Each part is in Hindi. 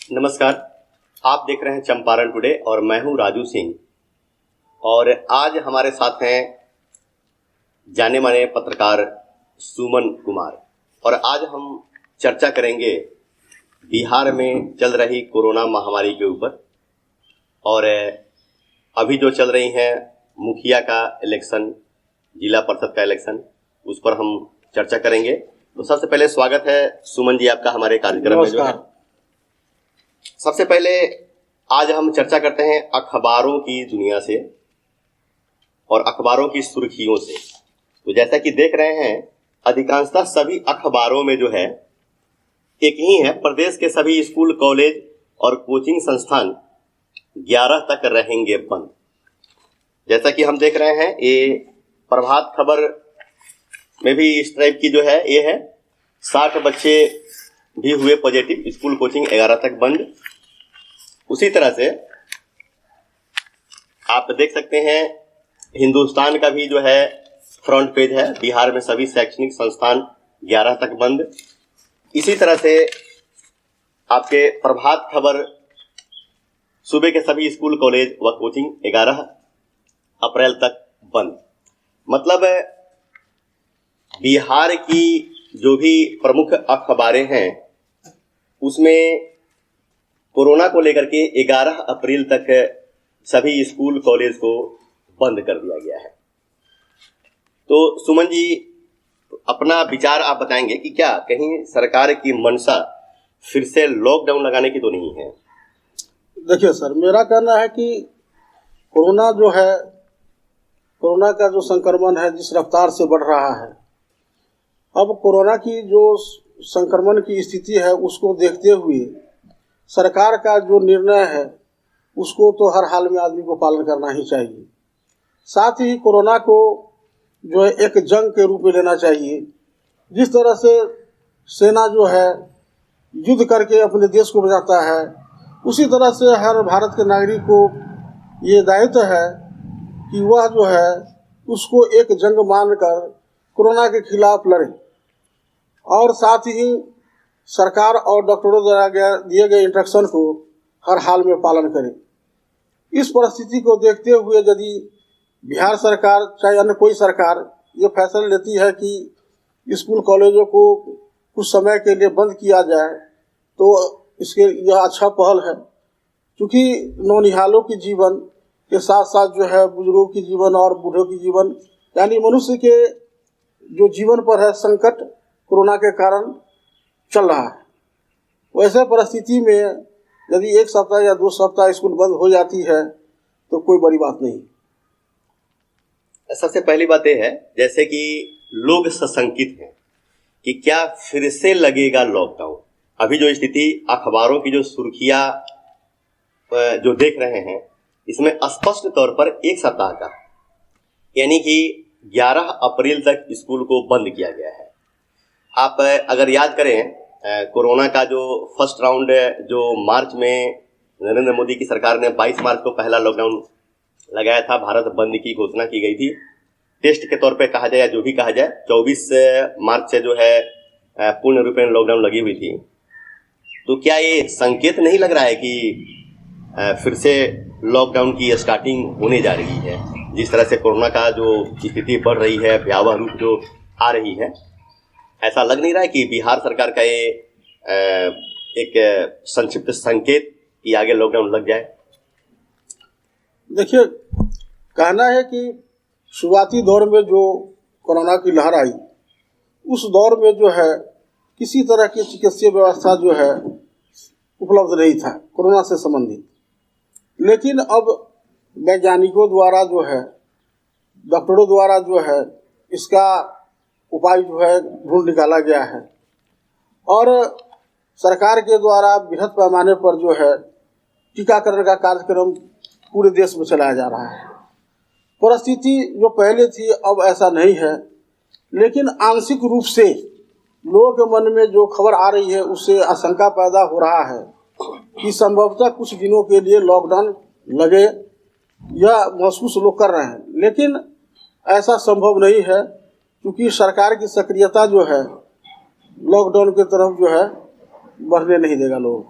नमस्कार। आप देख रहे हैं चंपारण टुडे और मैं हूं राजू सिंह। और आज हमारे साथ हैं जाने माने पत्रकार सुमन कुमार। और आज हम चर्चा करेंगे बिहार में चल रही कोरोना महामारी के ऊपर। और अभी जो चल रही हैं मुखिया का इलेक्शन, जिला परिषद का इलेक्शन, उस पर हम चर्चा करेंगे। तो सबसे पहले स्वागत है सुमन जी आपका हमारे कार्यक्रम में जो है। सबसे पहले आज हम चर्चा करते हैं अखबारों की दुनिया से और अखबारों की सुर्खियों से। तो जैसा कि देख रहे हैं, अधिकांशतः सभी अखबारों में जो है एक ही है, प्रदेश के सभी स्कूल, कॉलेज और कोचिंग संस्थान 11 तक रहेंगे बंद। जैसा कि हम देख रहे हैं, ये प्रभात खबर में भी इस टाइप की जो है ये है, 60 बच्चे भी हुए पॉजिटिव, स्कूल कोचिंग 11 तक बंद। उसी तरह से आप देख सकते हैं हिंदुस्तान का भी जो है फ्रंट पेज है, बिहार में सभी शैक्षणिक संस्थान 11 तक बंद। इसी तरह से आपके प्रभात खबर सूबे के सभी स्कूल, कॉलेज व कोचिंग 11 अप्रैल तक बंद। मतलब बिहार की जो भी प्रमुख अखबारें हैं उसमें कोरोना को लेकर के 11 अप्रैल तक सभी स्कूल, कॉलेज को बंद कर दिया गया है। तो सुमन जी, अपना विचार आप बताएंगे कि क्या कहीं सरकार की मंशा फिर से लॉकडाउन लगाने की तो नहीं है? देखिए सर, मेरा कहना है कि कोरोना जो है, कोरोना का जो संक्रमण है जिस रफ्तार से बढ़ रहा है, अब कोरोना की जो संक्रमण की स्थिति है उसको देखते हुए सरकार का जो निर्णय है उसको तो हर हाल में आदमी को पालन करना ही चाहिए। साथ ही कोरोना को जो है एक जंग के रूप में लेना चाहिए। जिस तरह से सेना जो है युद्ध करके अपने देश को बचाता है, उसी तरह से हर भारत के नागरिक को ये दायित्व है कि वह जो है उसको एक जंग मानकर कोरोना के खिलाफ लड़े और साथ ही सरकार और डॉक्टरों द्वारा दिए गए इंस्ट्रक्शन को हर हाल में पालन करें। इस परिस्थिति को देखते हुए यदि बिहार सरकार चाहे अन्य कोई सरकार ये फैसला लेती है कि स्कूल, कॉलेजों को कुछ समय के लिए बंद किया जाए तो इसके यह अच्छा पहल है। क्योंकि नौनिहालों की जीवन के साथ साथ जो है बुजुर्गों की जीवन और बूढ़ों की जीवन, यानी मनुष्य के जो जीवन पर है संकट कोरोना के कारण चल रहा है। वैसे परिस्थिति में यदि 1 सप्ताह या 2 सप्ताह स्कूल बंद हो जाती है तो कोई बड़ी बात नहीं। सबसे पहली बात यह है, जैसे कि लोग सशंकित हैं कि क्या फिर से लगेगा लॉकडाउन। अभी जो स्थिति अखबारों की जो सुर्खियां जो देख रहे हैं, इसमें स्पष्ट तौर पर 1 सप्ताह का, यानी कि 11 अप्रैल तक स्कूल को बंद किया गया है। आप अगर याद करें, कोरोना का जो फर्स्ट राउंड जो मार्च में नरेंद्र मोदी की सरकार ने 22 मार्च को पहला लॉकडाउन लगाया था, भारत बंद की घोषणा की गई थी। टेस्ट के तौर पे कहा जाए या जो भी कहा जाए, 24 मार्च से जो है पूर्ण रूप में लॉकडाउन लगी हुई थी। तो क्या ये संकेत नहीं लग रहा है कि फिर से लॉकडाउन की स्टार्टिंग होने जा रही है? जिस तरह से कोरोना का जो स्थिति बढ़ रही है, भयावह रूप जो आ रही है, ऐसा लग नहीं रहा है कि बिहार सरकार का ये एक संक्षिप्त संकेत कि आगे लॉकडाउन लग जाए? देखिए, कहना है कि शुरुआती दौर में जो कोरोना की लहर आई, उस दौर में जो है किसी तरह की चिकित्सीय व्यवस्था जो है उपलब्ध नहीं था कोरोना से संबंधित। लेकिन अब वैज्ञानिकों द्वारा जो है, डॉक्टरों द्वारा जो है इसका उपाय जो है ढूंढ निकाला गया है और सरकार के द्वारा बृहद पैमाने पर जो है टीकाकरण का कार्यक्रम पूरे देश में चलाया जा रहा है। परिस्थिति जो पहले थी अब ऐसा नहीं है, लेकिन आंशिक रूप से लोगों के मन में जो खबर आ रही है उससे आशंका पैदा हो रहा है कि संभवतः कुछ दिनों के लिए लॉकडाउन लगे, यह महसूस लोग कर रहे हैं। लेकिन ऐसा संभव नहीं है, क्योंकि सरकार की सक्रियता जो है लॉकडाउन की तरफ जो है बढ़ने नहीं देगा लोग।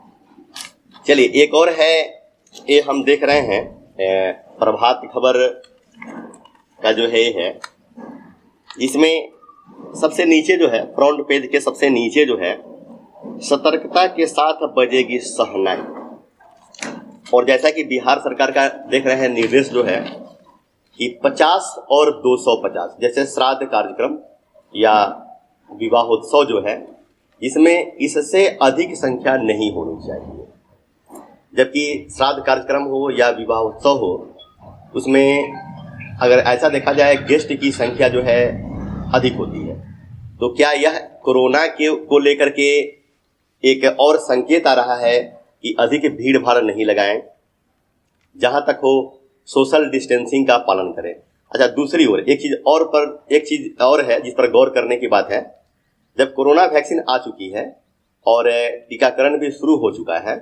चलिए, एक और है, ये हम देख रहे हैं प्रभात खबर का जो है इसमें सबसे नीचे जो है, फ्रंट पेज के सबसे नीचे जो है, सतर्कता के साथ बजेगी शहनाई। और जैसा कि बिहार सरकार का देख रहे हैं निर्देश जो है कि 50 और 250, जैसे श्राद्ध कार्यक्रम या विवाहोत्सव जो है, इसमें इससे अधिक संख्या नहीं होनी चाहिए। जबकि श्राद्ध कार्यक्रम हो या विवाहोत्सव हो, उसमें अगर ऐसा देखा जाए गेस्ट की संख्या जो है अधिक होती है। तो क्या यह कोरोना को लेकर के एक और संकेत आ रहा है कि अधिक भीड़ भाड़ नहीं लगाएं, जहां तक हो सोशल डिस्टेंसिंग का पालन करें। अच्छा, दूसरी ओर एक चीज और है जिस पर गौर करने की बात है। जब कोरोना वैक्सीन आ चुकी है और टीकाकरण भी शुरू हो चुका है,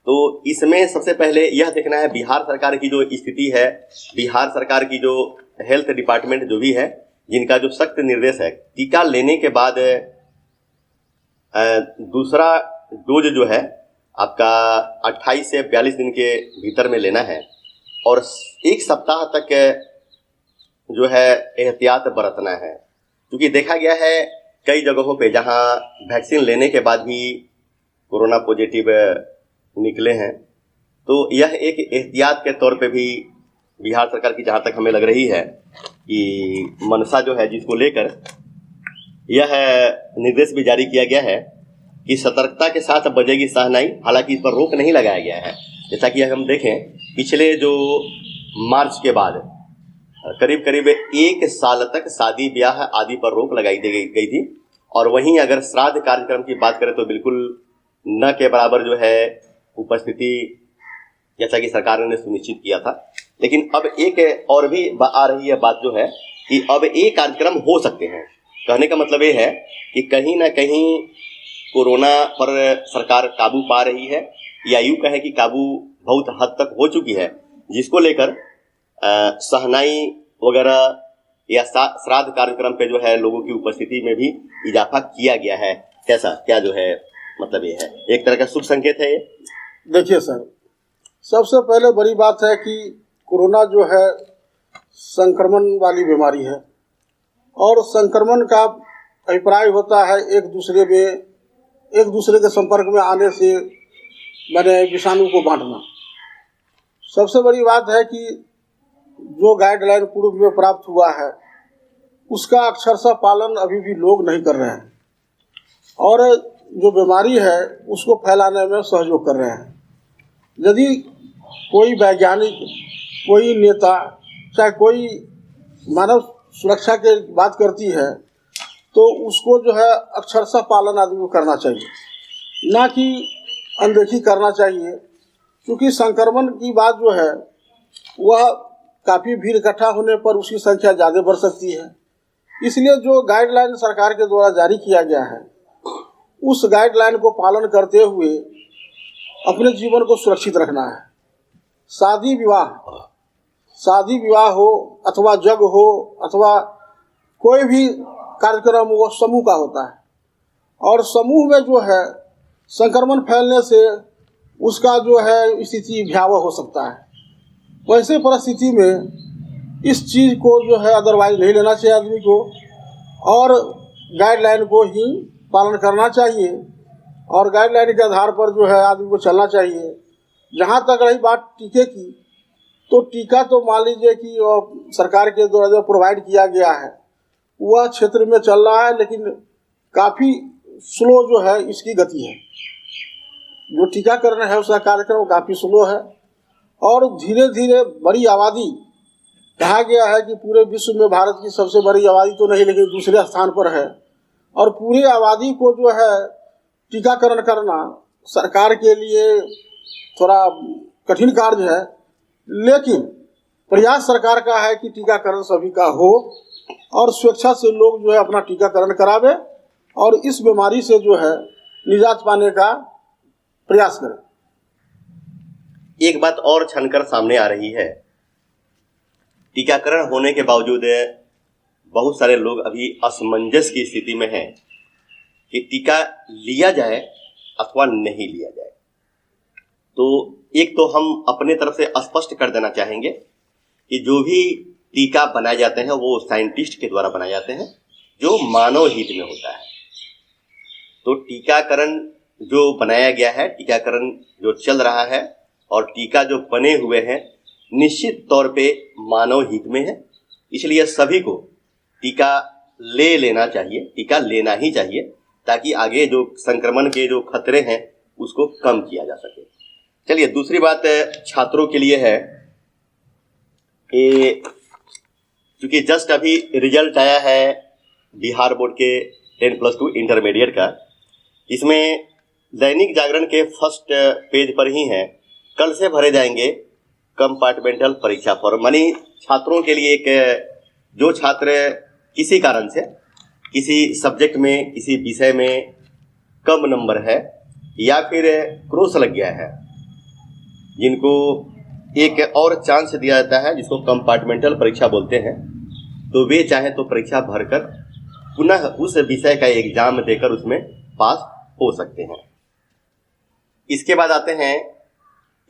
तो इसमें सबसे पहले यह देखना है बिहार सरकार की जो स्थिति है, बिहार सरकार की जो हेल्थ डिपार्टमेंट जो भी है, जिनका जो सख्त निर्देश है, टीका लेने के बाद दूसरा डोज जो है आपका 28 से 42 दिन के भीतर में लेना है और 1 सप्ताह तक जो है एहतियात बरतना है। क्योंकि देखा गया है कई जगहों पे जहां वैक्सीन लेने के बाद भी कोरोना पॉजिटिव निकले हैं, तो यह एक एहतियात के तौर पे भी बिहार सरकार की जहां तक हमें लग रही है कि मनसा जो है, जिसको लेकर यह निर्देश भी जारी किया गया है कि सतर्कता के साथ बजेगी शहनाई। हालांकि इस पर रोक नहीं लगाया गया है। जैसा कि हम देखें, पिछले जो मार्च के बाद करीब करीब 1 साल तक शादी ब्याह आदि पर रोक लगाई गई थी। और वहीं अगर श्राद्ध कार्यक्रम की बात करें तो बिल्कुल न के बराबर जो है उपस्थिति, जैसा कि सरकार ने सुनिश्चित किया था। लेकिन अब एक और भी आ रही है बात जो है कि अब एक कार्यक्रम हो सकते हैं। कहने का मतलब ये है कि कहीं ना कहीं कोरोना पर सरकार काबू पा रही है, या यूँ कहें कि काबू बहुत हद तक हो चुकी है, जिसको लेकर शहनाई वगैरह या श्राद्ध कार्यक्रम पे जो है लोगों की उपस्थिति में भी इजाफा किया गया है। कैसा क्या जो है मतलब ये है एक तरह का शुभ संकेत है ये? देखिए सर, सबसे पहले बड़ी बात है कि कोरोना जो है संक्रमण वाली बीमारी है और संक्रमण का अभिप्राय होता है एक दूसरे के संपर्क में आने से विषाणु को बांटना। सबसे बड़ी बात है कि जो गाइडलाइन पूर्व में प्राप्त हुआ है उसका अक्षरशः पालन अभी भी लोग नहीं कर रहे हैं और जो बीमारी है उसको फैलाने में सहयोग कर रहे हैं। यदि कोई वैज्ञानिक, कोई नेता, चाहे कोई मानव सुरक्षा की बात करती है तो उसको जो है अक्षरशः पालन आदमी को करना चाहिए, ना कि अनदेखी करना चाहिए। क्योंकि संक्रमण की बात जो है वह काफ़ी भीड़ इकट्ठा होने पर उसकी संख्या ज़्यादा बढ़ सकती है। इसलिए जो गाइडलाइन सरकार के द्वारा जारी किया गया है उस गाइडलाइन को पालन करते हुए अपने जीवन को सुरक्षित रखना है। शादी विवाह हो अथवा जग हो अथवा कोई भी कार्यक्रम वो समूह का होता है और समूह में जो है संक्रमण फैलने से उसका जो है स्थिति भयावह हो सकता है। वैसे परिस्थिति में इस चीज़ को जो है अदरवाइज नहीं लेना चाहिए आदमी को और गाइडलाइन को ही पालन करना चाहिए और गाइडलाइन के आधार पर जो है आदमी को चलना चाहिए। जहाँ तक रही बात टीके की, तो टीका तो मान लीजिए कि सरकार के द्वारा जो प्रोवाइड किया गया है वह क्षेत्र में चल रहा है, लेकिन काफ़ी स्लो जो है इसकी गति है। जो टीकाकरण है उसका कार्यक्रम काफ़ी स्लो है और धीरे धीरे बड़ी आबादी, कहा गया है कि पूरे विश्व में भारत की सबसे बड़ी आबादी तो नहीं लेकिन दूसरे स्थान पर है और पूरी आबादी को जो है टीकाकरण करना सरकार के लिए थोड़ा कठिन कार्य है। लेकिन प्रयास सरकार का है कि टीकाकरण सभी का हो और स्वेच्छा से लोग जो है अपना टीकाकरण करावे और इस बीमारी से जो है निजात पाने का प्रयास करें। एक बात और छनकर सामने आ रही है, टीकाकरण होने के बावजूद बहुत सारे लोग अभी असमंजस की स्थिति में हैं कि टीका लिया जाए अथवा नहीं लिया जाए। तो एक तो हम अपने तरफ से स्पष्ट कर देना चाहेंगे कि जो भी टीका बनाए जाते हैं वो साइंटिस्ट के द्वारा बनाए जाते हैं जो मानव हित में होता है। तो टीकाकरण जो बनाया गया है, टीकाकरण जो चल रहा है और टीका जो बने हुए हैं निश्चित तौर पे मानव हित में है, इसलिए सभी को टीका ले लेना चाहिए, टीका लेना ही चाहिए ताकि आगे जो संक्रमण के जो खतरे हैं उसको कम किया जा सके। चलिए दूसरी बात छात्रों के लिए है कि क्योंकि जस्ट अभी रिजल्ट आया है बिहार बोर्ड के 10+2 इंटरमीडिएट का, इसमें दैनिक जागरण के फर्स्ट पेज पर ही है कल से भरे जाएंगे कंपार्टमेंटल परीक्षा फॉर्म। मानी छात्रों के लिए एक जो छात्र किसी कारण से किसी सब्जेक्ट में किसी विषय में कम नंबर है या फिर क्रॉस लग गया है, जिनको एक और चांस दिया जाता है जिसको कंपार्टमेंटल परीक्षा बोलते हैं, तो वे चाहे तो परीक्षा भरकर पुनः उस विषय का एग्जाम देकर उसमें पास हो सकते हैं। इसके बाद आते हैं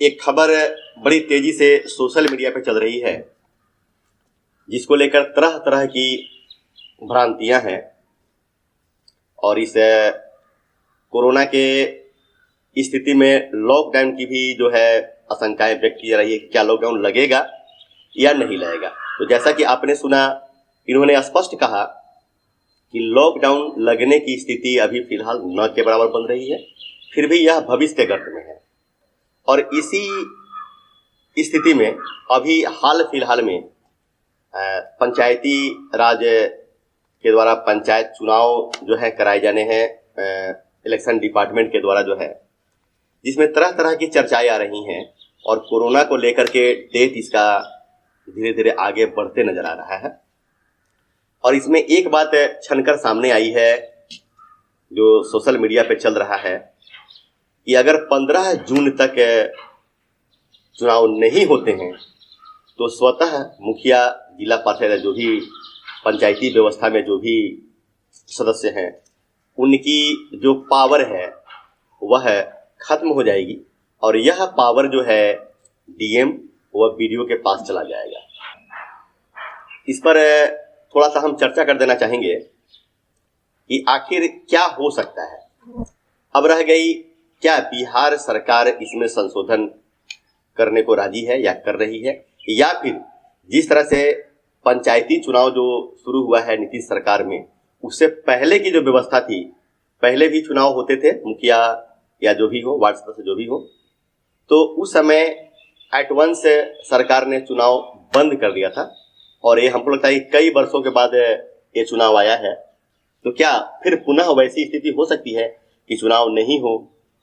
एक खबर बड़ी तेजी से सोशल मीडिया पे चल रही है जिसको लेकर तरह तरह की भ्रांतियां हैं और इस कोरोना के स्थिति में लॉकडाउन की भी जो है आशंकाएं व्यक्त की जा रही है कि क्या लॉकडाउन लगेगा या नहीं लगेगा। तो जैसा कि आपने सुना, इन्होंने स्पष्ट कहा कि लॉकडाउन लगने की स्थिति अभी फिलहाल न के बराबर बन रही है, फिर भी यह भविष्य के गर्त में है। और इसी स्थिति में अभी हाल फिलहाल में पंचायती राज के द्वारा पंचायत चुनाव जो है कराए जाने हैं इलेक्शन डिपार्टमेंट के द्वारा जो है, जिसमें तरह तरह की चर्चाएं आ रही हैं और कोरोना को लेकर के डेट इसका धीरे धीरे आगे बढ़ते नजर आ रहा है। और इसमें एक बात छनकर सामने आई है जो सोशल मीडिया पे चल रहा है कि अगर 15 जून तक चुनाव नहीं होते हैं तो स्वतः मुखिया, जिला पार्षद, जो भी पंचायती व्यवस्था में जो भी सदस्य हैं, उनकी जो पावर है वह खत्म हो जाएगी और यह पावर जो है डीएम व बीडीओ के पास चला जाएगा। इस पर थोड़ा सा हम चर्चा कर देना चाहेंगे कि आखिर क्या हो सकता है। अब रह गई क्या बिहार सरकार इसमें संशोधन करने को राजी है या कर रही है, या फिर जिस तरह से पंचायती चुनाव जो शुरू हुआ है नीतीश सरकार में, उससे पहले की जो व्यवस्था थी, पहले भी चुनाव होते थे, मुखिया या जो भी हो, वार्ड सदस्य जो भी हो, तो उस समय एट वंस सरकार ने चुनाव बंद कर दिया था और ये हमको लगता है कि कई वर्षों के बाद ये चुनाव आया है। तो क्या फिर पुनः वैसी स्थिति हो सकती है कि चुनाव नहीं हो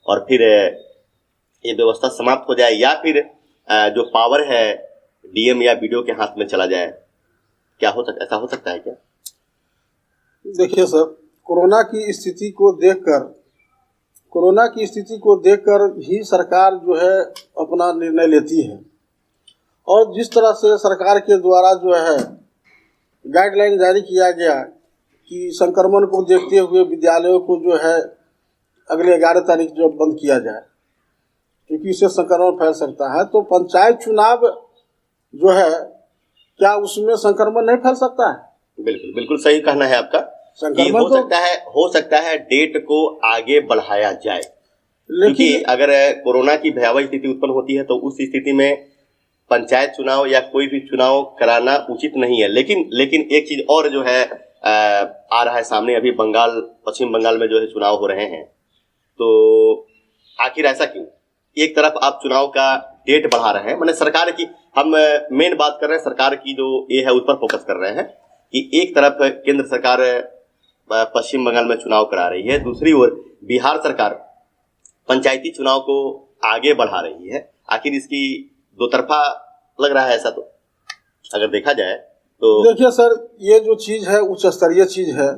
और फिर ये व्यवस्था समाप्त हो जाए, या फिर जो पावर है डीएम या बीडीओ के हाथ में चला जाए? क्या हो सकता, ऐसा हो सकता है क्या? देखिए सर, कोरोना की स्थिति को देखकर ही सरकार जो है अपना निर्णय लेती है और जिस तरह से सरकार के द्वारा जो है गाइडलाइन जारी किया गया कि संक्रमण को देखते हुए विद्यालयों को जो है अगले 11 तारीख जो बंद किया जाए क्योंकि इससे संक्रमण फैल सकता है, तो पंचायत चुनाव जो है क्या उसमें संक्रमण नहीं फैल सकता है? बिल्कुल बिल्कुल सही कहना है आपका कि हो सकता है डेट को आगे बढ़ाया जाए, क्योंकि अगर कोरोना की भयावह स्थिति उत्पन्न होती है तो उस स्थिति में पंचायत चुनाव या कोई भी चुनाव कराना उचित नहीं है। लेकिन एक चीज और जो है आ रहा है सामने, अभी पश्चिम बंगाल में जो है चुनाव हो रहे हैं, तो आखिर ऐसा क्यों? एक तरफ आप चुनाव का डेट बढ़ा रहे हैं, माने सरकार की, हम मेन बात कर रहे हैं सरकार की जो ये है उस पर फोकस कर रहे हैं कि एक तरफ केंद्र सरकार पश्चिम बंगाल में चुनाव करा रही है, दूसरी ओर बिहार सरकार पंचायती चुनाव को आगे बढ़ा रही है। आखिर इसकी दो तरफा लग रहा है ऐसा, तो अगर देखा जाए तो देखिए सर, ये जो चीज है उच्च स्तरीय चीज है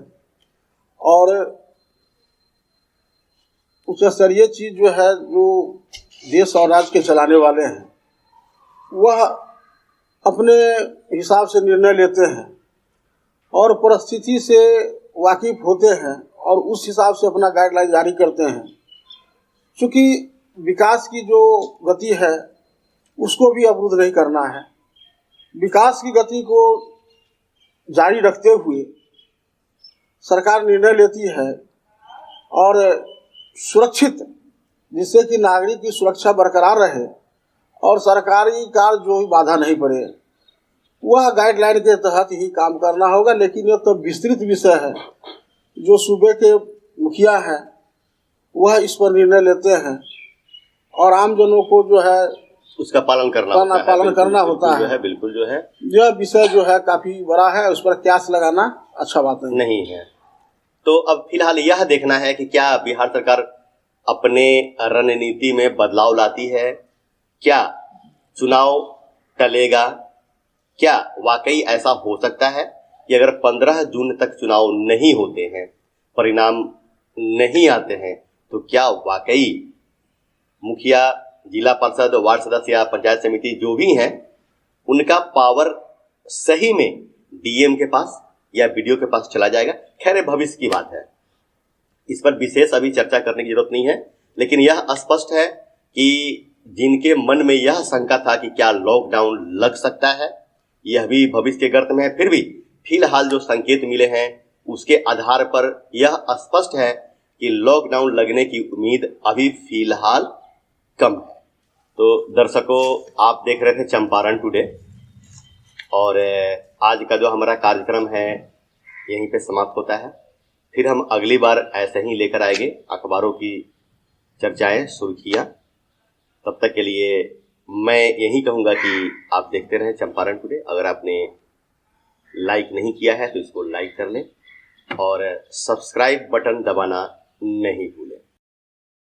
और उच्च स्तरीय चीज जो है जो देश और राज्य के चलाने वाले हैं वह अपने हिसाब से निर्णय लेते हैं और परिस्थिति से वाकिफ होते हैं और उस हिसाब से अपना गाइडलाइन जारी करते हैं। क्योंकि विकास की जो गति है उसको भी अवरुद्ध नहीं करना है। विकास की गति को जारी रखते हुए सरकार निर्णय लेती है और सुरक्षित, जिससे कि नागरिक की सुरक्षा बरकरार रहे और सरकारी कार्य जो भी बाधा नहीं पड़े, वह गाइडलाइन के तहत ही काम करना होगा। लेकिन यह तो विस्तृत विषय है, जो सूबे के मुखिया हैं वह इस पर निर्णय लेते हैं और आम जनों को जो है उसका पालन करना होता है। बिल्कुल जो है यह विषय जो है काफी बड़ा है, उस पर क्यास लगाना अच्छा बात नहीं है। तो अब फिलहाल यह देखना है कि क्या बिहार सरकार अपने रणनीति में बदलाव लाती है, क्या चुनाव टलेगा, क्या वाकई ऐसा हो सकता है कि अगर 15 जून तक चुनाव नहीं होते हैं, परिणाम नहीं आते हैं, तो क्या वाकई मुखिया, जिला परिषद, वार्ड सदस्य या पंचायत समिति जो भी हैं, उनका पावर सही में डीएम के पास या बीडीओ के पास चला जाएगा? खैर भविष्य की बात है, इस पर विशेष अभी चर्चा करने की जरूरत नहीं है। लेकिन यह स्पष्ट है कि जिनके मन में यह शंका था कि क्या लॉकडाउन लग सकता है, यह भी भविष्य के गर्त में है, फिर भी फिलहाल जो संकेत मिले हैं उसके आधार पर यह स्पष्ट है कि लॉकडाउन लगने की उम्मीद अभी फिलहाल कम है। तो दर्शकों, आप देख रहे थे चंपारण टुडे और आज का जो हमारा कार्यक्रम है यहीं पे समाप्त होता है। फिर हम अगली बार ऐसे ही लेकर आएंगे अखबारों की चर्चाएं, सुर्खियां। तब तक के लिए मैं यही कहूँगा कि आप देखते रहें चंपारण टुडे। अगर आपने लाइक नहीं किया है तो इसको लाइक कर लें और सब्सक्राइब बटन दबाना नहीं भूलें।